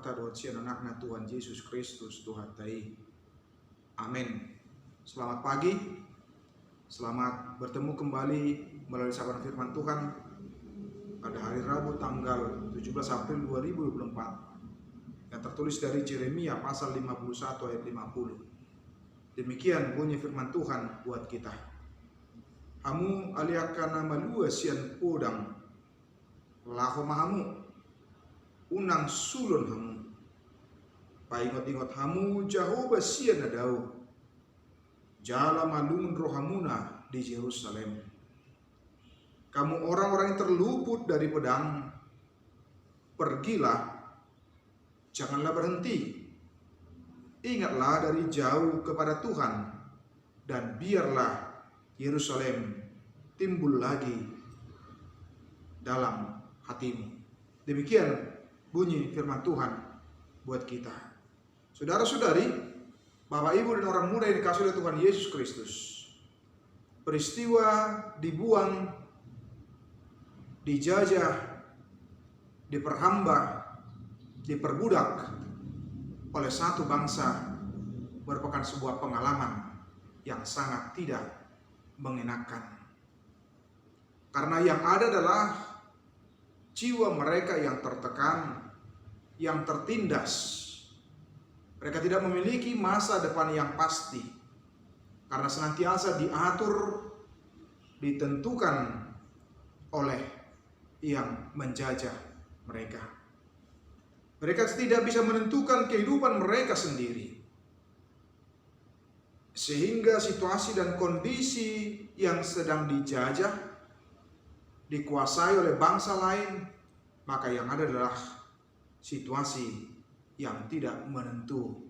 mata doa cian anaknya Tuhan Yesus Kristus Tuhan tai. Amin. Selamat pagi. Selamat bertemu kembali melalui sahabat firman Tuhan pada hari Rabu tanggal 17 April 2024 yang tertulis dari Yeremia pasal 51 ayat 50. Demikian bunyi firman Tuhan buat kita. Hamu aliakana malua sian podang laho mahamu unang sulon hamu paingot-ingot hamu Jehovah sian adau jala malungun rohamuna di Yerusalem. Kamu orang-orang yang terluput dari pedang, pergilah, janganlah berhenti. Ingatlah dari jauh kepada Tuhan, dan biarlah Yerusalem timbul lagi dalam hatimu. Demikian bunyi firman Tuhan buat kita. Saudara-saudari, Bapak Ibu dan orang muda yang dikasihi oleh Tuhan Yesus Kristus, peristiwa dibuang, dijajah, diperhamba, diperbudak oleh satu bangsa merupakan sebuah pengalaman yang sangat tidak mengenakan. Karena yang ada adalah jiwa mereka yang tertekan, yang tertindas. Mereka tidak memiliki masa depan yang pasti karena senantiasa diatur, ditentukan oleh yang menjajah mereka. Mereka tidak bisa menentukan kehidupan mereka sendiri. Sehingga situasi dan kondisi yang sedang dijajah, dikuasai oleh bangsa lain, maka yang ada adalah situasi yang tidak menentu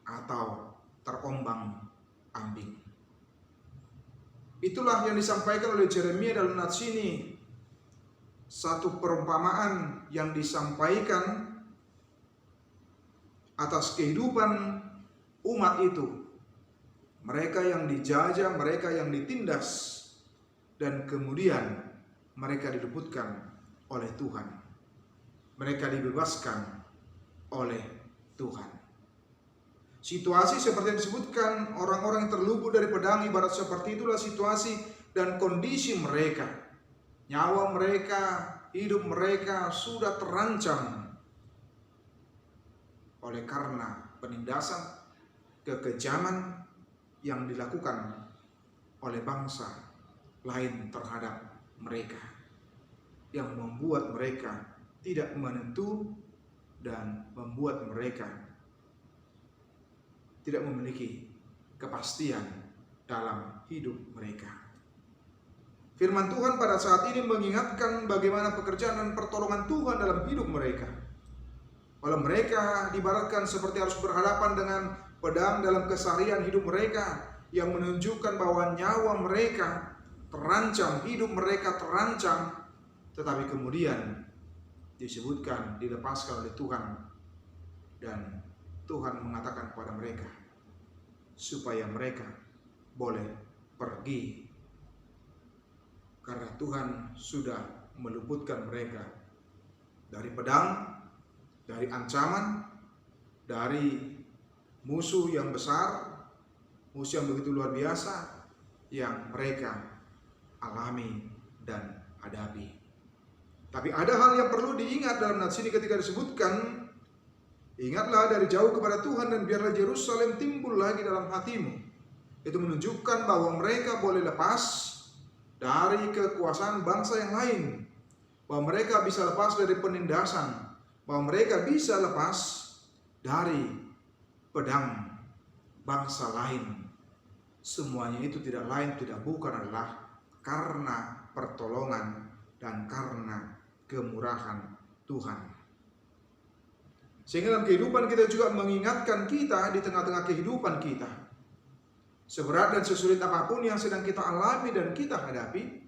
atau terombang-ambing. Itulah yang disampaikan oleh Yeremia dalam nats ini. Satu perumpamaan yang disampaikan atas kehidupan umat itu. Mereka yang dijajah, mereka yang ditindas, dan kemudian mereka diluputkan oleh Tuhan. Mereka dibebaskan oleh Tuhan. Situasi seperti yang disebutkan, orang-orang yang terluput dari pedang, ibarat seperti itulah situasi dan kondisi mereka. Nyawa mereka, hidup mereka sudah terancam oleh karena penindasan, kekejaman yang dilakukan oleh bangsa lain terhadap mereka, yang membuat mereka tidak menentu dan membuat mereka tidak memiliki kepastian dalam hidup mereka. Firman Tuhan pada saat ini mengingatkan bagaimana pekerjaan dan pertolongan Tuhan dalam hidup mereka. Kalau mereka diibaratkan seperti harus berhadapan dengan pedang dalam keseharian hidup mereka, yang menunjukkan bahwa nyawa mereka terancam, hidup mereka terancam, tetapi kemudian disebutkan dilepaskan oleh Tuhan, dan Tuhan mengatakan kepada mereka supaya mereka boleh pergi, karena Tuhan sudah meluputkan mereka dari pedang, dari ancaman, dari musuh yang besar, musuh yang begitu luar biasa yang mereka alami dan hadapi. Tapi ada hal yang perlu diingat dalam nats ini ketika disebutkan, ingatlah dari jauh kepada Tuhan dan biarlah Yerusalem timbul lagi dalam hatimu. Itu menunjukkan bahwa mereka boleh lepas dari kekuasaan bangsa yang lain, bahwa mereka bisa lepas dari penindasan, bahwa mereka bisa lepas dari pedang bangsa lain. Semuanya itu tidak lain, tidak bukan adalah karena pertolongan dan karena kemurahan Tuhan. Sehingga dalam kehidupan kita juga mengingatkan kita di tengah-tengah kehidupan kita, seberat dan sesulit apapun yang sedang kita alami dan kita hadapi,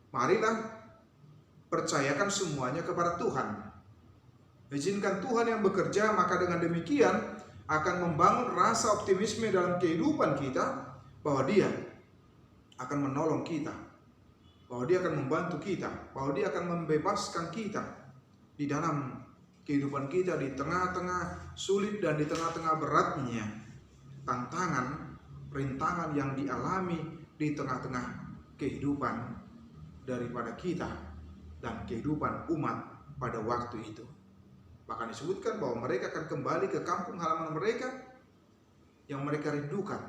marilah percayakan semuanya kepada Tuhan. Izinkan Tuhan yang bekerja, maka dengan demikian akan membangun rasa optimisme dalam kehidupan kita, bahwa Dia akan menolong kita, bahwa Dia akan membantu kita, bahwa Dia akan membebaskan kita di dalam kehidupan kita di tengah-tengah sulit dan di tengah-tengah beratnya tantangan, rintangan yang dialami di tengah-tengah kehidupan daripada kita dan kehidupan umat pada waktu itu. Bahkan disebutkan bahwa mereka akan kembali ke kampung halaman mereka yang mereka rindukan,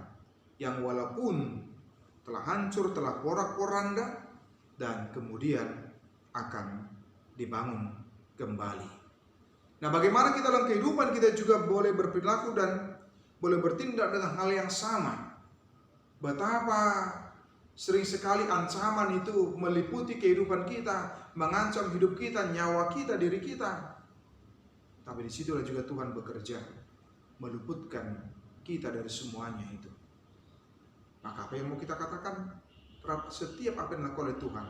yang walaupun telah hancur, telah porak-poranda, dan kemudian akan dibangun kembali. Nah, bagaimana kita dalam kehidupan kita juga boleh berperilaku dan boleh bertindak dengan hal yang sama. Betapa sering sekali ancaman itu meliputi kehidupan kita, mengancam hidup kita, nyawa kita, diri kita. Tapi disitulah juga Tuhan bekerja, meluputkan kita dari semuanya itu. Maka apa yang mau kita katakan? Setiap apa yang dilakukan oleh Tuhan,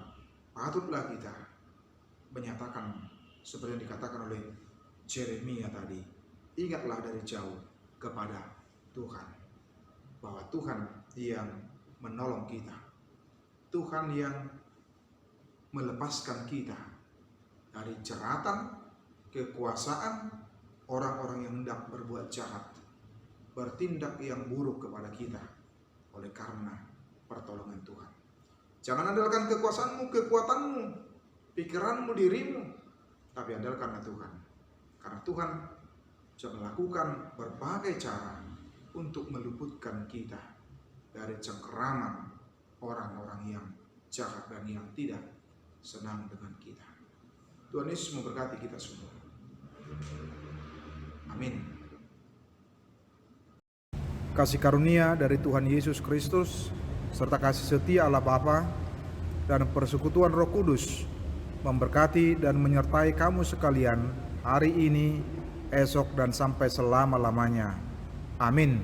patutlah kita menyatakan seperti yang dikatakan oleh Yeremia tadi. Ingatlah dari jauh kepada Tuhan, bahwa Tuhan yang menolong kita, Tuhan yang melepaskan kita dari jeratan kekuasaan orang-orang yang hendak berbuat jahat, bertindak yang buruk kepada kita oleh karena pertolongan Tuhan. Jangan andalkan kekuasaanmu, kekuatanmu, pikiranmu, dirimu, tapi andalkanlah Tuhan. Karena Tuhan bisa melakukan berbagai cara untuk meluputkan kita dari cengkeraman orang-orang yang jahat dan yang tidak senang dengan kita. Tuhan Yesus memberkati kita semua. Amin. Kasih karunia dari Tuhan Yesus Kristus serta kasih setia Allah Bapa dan persekutuan Roh Kudus memberkati dan menyertai kamu sekalian hari ini, esok, dan sampai selama-lamanya. Amin.